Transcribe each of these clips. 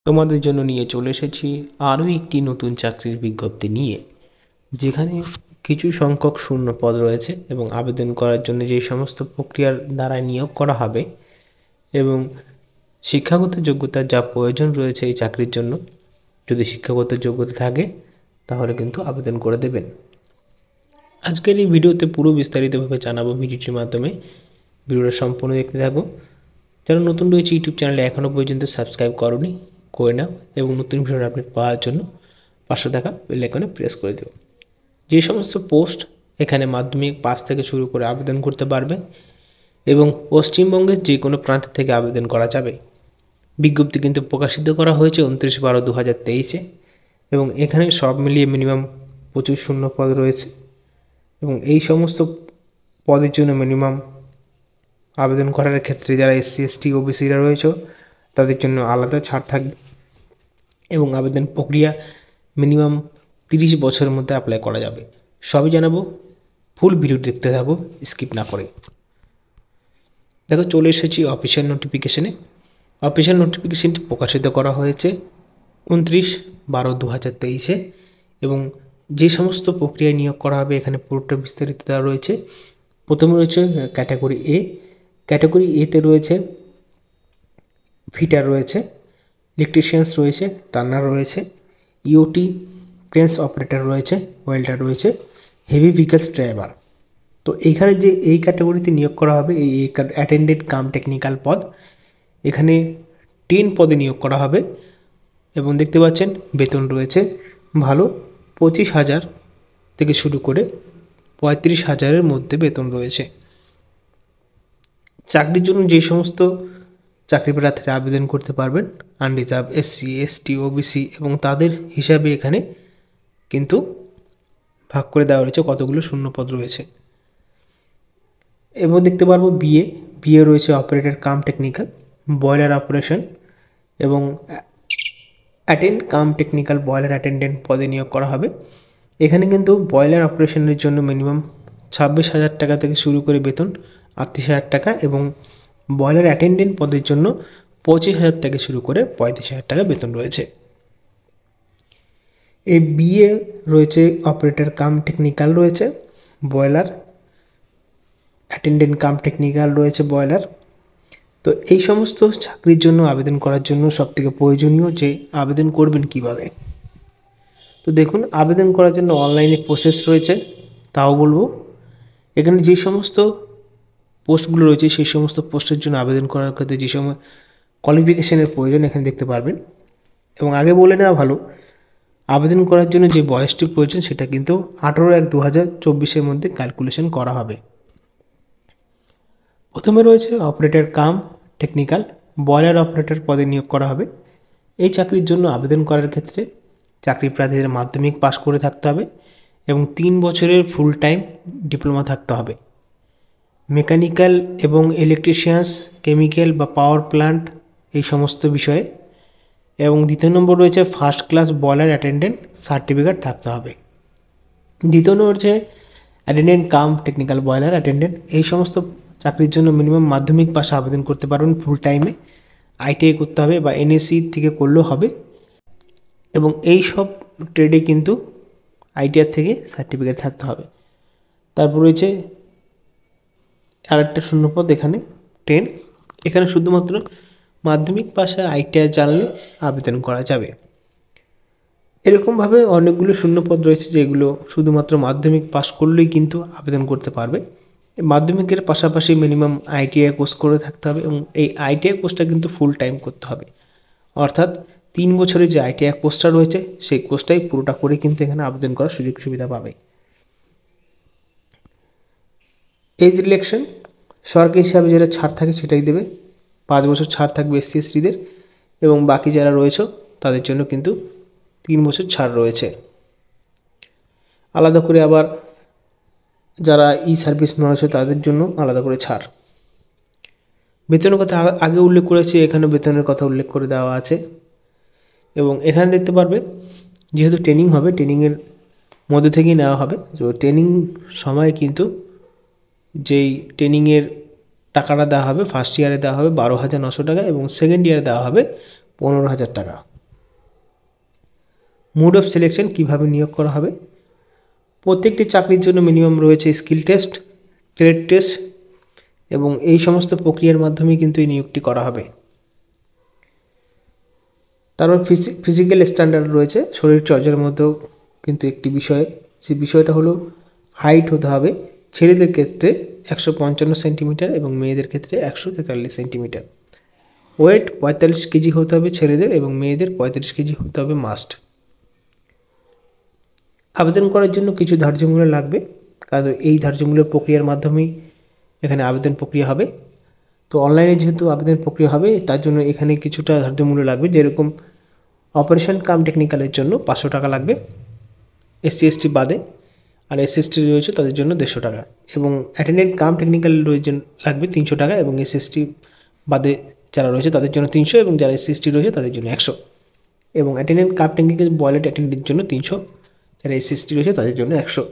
তোমাদের জন্য নিয়ে চলে এসেছি আরও একটি নতুন চাকরির বিজ্ঞপ্তি নিয়ে, যেখানে কিছু সংখ্যক শূন্য পদ রয়েছে এবং আবেদন করার জন্য যে সমস্ত প্রক্রিয়ার দ্বারা নিয়োগ করা হবে এবং শিক্ষাগত যোগ্যতার যা প্রয়োজন রয়েছে এই চাকরির জন্য, যদি শিক্ষাগত যোগ্যতা থাকে তাহলে কিন্তু আবেদন করে দেবেন। আজকের এই ভিডিওতে পুরো বিস্তারিতভাবে জানাবো ভিডিওটির মাধ্যমে। ভিডিওটা সম্পূর্ণ দেখতে থাকো। যারা নতুন রয়েছে ইউটিউব চ্যানেলে এখনও পর্যন্ত সাবস্ক্রাইব করোনি, করে নাও এবং নতুন ভিডিওর আপডেট পাওয়ার জন্য পাশে থাকা বেল আইকনে প্রেস করে দিও। যে সমস্ত পোস্ট এখানে মাধ্যমিক পাস থেকে শুরু করে আবেদন করতে পারবে এবং পশ্চিমবঙ্গের যে কোনো প্রান্ত থেকে আবেদন করা যাবে। বিজ্ঞপ্তি কিন্তু প্রকাশিত করা হয়েছে 29/12/2023 এবং এখানে সব মিলিয়ে মিনিমাম 25 শূন্য পদ রয়েছে এবং এই সমস্ত পদের জন্য মিনিমাম আবেদন করার ক্ষেত্রে যারা SC ST OBCরা রয়েছে তাদের জন্য আলাদা ছাড় থাকবে এবং আবেদন প্রক্রিয়া মিনিমাম 30 বছরের মধ্যে অ্যাপ্লাই করা যাবে। সবই জানাবো, ফুল ভিডিও দেখতে থাকো স্কিপ না করে। দেখো, চলে এসেছি অফিসিয়াল নোটিফিকেশনে। অফিসিয়াল নোটিফিকেশনটি প্রকাশিত করা হয়েছে 29/12/2023 এবং যে সমস্ত প্রক্রিয়ায় নিয়োগ করা হবে এখানে পুরোটা বিস্তারিত দেওয়া রয়েছে। প্রথমে রয়েছে ক্যাটাগরি এ। ক্যাটাগরি এতে রয়েছে ফিটার রয়েছে, ইলেকট্রিশিয়ানস রয়েছে, টার্নার রয়েছে, ইওটি ক্রেন্স অপারেটর রয়েছে, ওয়েল্ডার রয়েছে, হেভি ভেহিকলস ড্রাইভার। তো এইখানে যে এই ক্যাটাগরিতে নিয়োগ করা হবে এই অ্যাটেন্ডেন্ট কাম টেকনিক্যাল পদ, এখানে 10 পদে নিয়োগ করা হবে এবং দেখতে পাচ্ছেন বেতন রয়েছে ভালো 25,000 থেকে শুরু করে 35,000-এর মধ্যে বেতন রয়েছে। চাকরির জন্য যে সমস্ত চাকরি প্রার্থীরা আবেদন করতে পারবেন আনরিজার্ভ SC ST OBC এবং তাদের হিসাবে এখানে কিন্তু ভাগ করে দেওয়া রয়েছে কতগুলো শূন্য পদ রয়েছে। এবং দেখতে পারবো বিএ রয়েছে operator cum technical, boiler operation এবং attend cum technical boiler attendant পদে নিয়োগ করা হবে। এখানে কিন্তু বয়লার অপারেশনের জন্য মিনিমাম 26,000 টাকা থেকে শুরু করে বেতন 38,000 টাকা এবং বয়লার অ্যাটেন্ডেন্ট পদের জন্য 25,000 থেকে শুরু করে 35,000 টাকা বেতন রয়েছে। এই বিএ রয়েছে অপারেটর কাম টেকনিক্যাল রয়েছে, বয়লার অ্যাটেন্ডেন্ট কাম টেকনিক্যাল রয়েছে বয়লার। তো এই সমস্ত চাকরির জন্য আবেদন করার জন্য সবথেকে প্রয়োজনীয় যে আবেদন করবেন কিভাবে। তো দেখুন, আবেদন করার জন্য অনলাইনে প্রসেস রয়েছে, তাও বলবো। এখানে যে সমস্ত পোস্টগুলো রয়েছে সেই সমস্ত পোস্টের জন্য আবেদন করার ক্ষেত্রে যে সময় কোয়ালিফিকেশনের প্রয়োজন এখানে দেখতে পারবেন। এবং আগে বলে নেওয়া ভালো, আবেদন করার জন্য যে বয়সটি প্রয়োজন সেটা কিন্তু 18/1/2024 মধ্যে ক্যালকুলেশন করা হবে। প্রথমে রয়েছে operator cum technical boiler operator পদে নিয়োগ করা হবে। এই চাকরির জন্য আবেদন করার ক্ষেত্রে চাকরি প্রার্থীদের মাধ্যমিক পাস করে থাকতে হবে এবং 3 বছরের ফুল টাইম ডিপ্লোমা থাকতে হবে। মেকানিক্যাল এবং ইলেকট্রিশিয়ানস, কেমিক্যাল বা পাওয়ার প্ল্যান্ট এই সমস্ত বিষয়ে। এবং দ্বিতীয় নম্বর রয়েছে first class boiler attendant certificate থাকতে হবে। দ্বিতীয় নম্বর হচ্ছে attendant cum technical boiler attendant. এই সমস্ত চাকরির জন্য মিনিমাম মাধ্যমিক পাশে আবেদন করতে পারবেন ফুল টাইমে। ITI করতে হবে বা NSC থেকে করলেও হবে এবং এই সব ট্রেডে কিন্তু ITI থেকে সার্টিফিকেট থাকতে হবে। তারপর রয়েছে আরেকটা শূন্যপদ এখানে 10। এখানে শুধুমাত্র মাধ্যমিক পাশে ITI জানলে আবেদন করা যাবে। এরকমভাবে অনেকগুলো শূন্যপদ রয়েছে যেগুলো শুধুমাত্র মাধ্যমিক পাস করলেই কিন্তু আবেদন করতে পারবে। মাধ্যমিকের পাশাপাশি মিনিমাম ITI কোর্স করে থাকতে হবে এবং এই ITI কোর্সটা কিন্তু ফুল টাইম করতে হবে, অর্থাৎ 3 বছরের যে ITI কোর্সটা রয়েছে সেই কোর্সটাই পুরোটা করে কিন্তু এখানে আবেদন করার সুযোগ সুবিধা পাবে। এজ রিল্যাক্সেশন সরকারি হিসাবে যেটা ছাড় থাকে সেটাই দেবে, 5 বছর ছাড় থাকবে SC STদের এবং বাকি যারা রয়েছে তাদের জন্য কিন্তু 3 বছর ছাড় রয়েছে। আলাদা করে আবার যারা সার্ভিস রয়েছে তাদের জন্য আলাদা করে ছাড়। বেতনের কথা আগে উল্লেখ করেছি, এখানে বেতনের কথা উল্লেখ করে দেওয়া আছে এবং এখানে দেখতে পারবে যেহেতু ট্রেনিং হবে ট্রেনিংয়ের মধ্যে থেকেই নেওয়া হবে। তো ট্রেনিং সময় কিন্তু যেই ট্রেনিংয়ের টাকাটা দেওয়া হবে ফার্স্ট ইয়ারে দেওয়া হবে 12,900 টাকা এবং সেকেন্ড ইয়ারে দেওয়া হবে 15,000 টাকা। মোড অফ সিলেকশন, কীভাবে নিয়োগ করা হবে। প্রত্যেকটি চাকরির জন্য মিনিমাম রয়েছে স্কিল টেস্ট, ট্রেড টেস্ট এবং এই সমস্ত প্রক্রিয়ার মাধ্যমেই কিন্তু এই নিয়োগটি করা হবে। তারপর ফিজিক্যাল স্ট্যান্ডার্ড রয়েছে, শরীরচর্চার মধ্যেও কিন্তু একটি বিষয়, সেই বিষয়টা হলো হাইট হতে হবে ছেলেদের ক্ষেত্রে 155 সেন্টিমিটার এবং মেয়েদের ক্ষেত্রে 143 সেন্টিমিটার। ওয়েট 45 কেজি হতে হবে ছেলেদের এবং মেয়েদের 35 কেজি হতে হবে মাস্ট। আবেদন করার জন্য কিছু ধার্যমূল্য লাগবে, কারণ এই ধার্যমূল্যের প্রক্রিয়ার মাধ্যমেই এখানে আবেদন প্রক্রিয়া হবে। তো অনলাইনে যেহেতু আবেদন প্রক্রিয়া হবে তার জন্য এখানে কিছুটা ধার্যমূল্য লাগবে, যেরকম অপারেশন কাম টেকনিক্যালের জন্য 500 টাকা লাগবে SC/ST বাদে, আর SC/ST রয়েছে তাদের জন্য 150 টাকা, এবং অ্যাটেন্ডেন্ট কাম টেকনিক্যাল লাগবে 300 টাকা, এবং SC/ST বাদে যারা রয়েছে তাদের জন্য 300, এবং যারা SC/ST রয়েছে তাদের জন্য 100, এবং অ্যাটেন্ডেন্ট কাম টেকনিক্যাল বয়লেট অ্যাটেন্ডেন্টের জন্য 300, যারা SC/ST রয়েছে তাদের জন্য 100।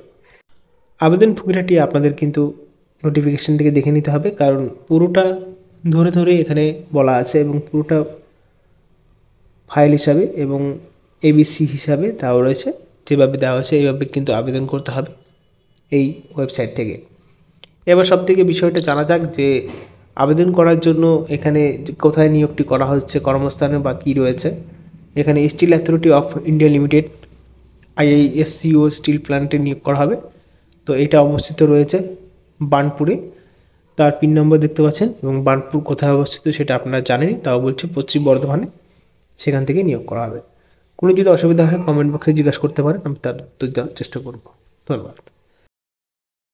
আবেদন প্রক্রিয়াটি আপনাদের কিন্তু নোটিফিকেশান থেকে দেখে নিতে হবে, কারণ পুরোটা ধরে ধরে এখানে বলা আছে এবং পুরোটা ফাইল হিসাবে এবং ABC হিসাবে তাও রয়েছে, যেভাবে দেওয়া হয়েছে এইভাবে কিন্তু আবেদন করতে হবে এই ওয়েবসাইট থেকে। এবার সবথেকে বিষয়টা জানা যাক যে আবেদন করার জন্য এখানে কোথায় নিয়োগটি করা হচ্ছে, কর্মস্থানে বা কী রয়েছে। এখানে steel authority of India limited IISCO steel প্ল্যান্টে নিয়োগ করা হবে। তো এটা অবস্থিত রয়েছে বার্নপুরে, তার পিন নম্বর দেখতে পাচ্ছেন, এবং বার্নপুর কোথায় অবস্থিত সেটা আপনারা জানেনই, তাও বলছে পশ্চিম বর্ধমানে, সেখান থেকে নিয়োগ করা হবে। কোনো যদি অসুবিধা হয় কমেন্ট বক্সে জিজ্ঞাসা করতে পারেন, আমি তার উত্তর দেওয়ার চেষ্টা করব। ধন্যবাদ।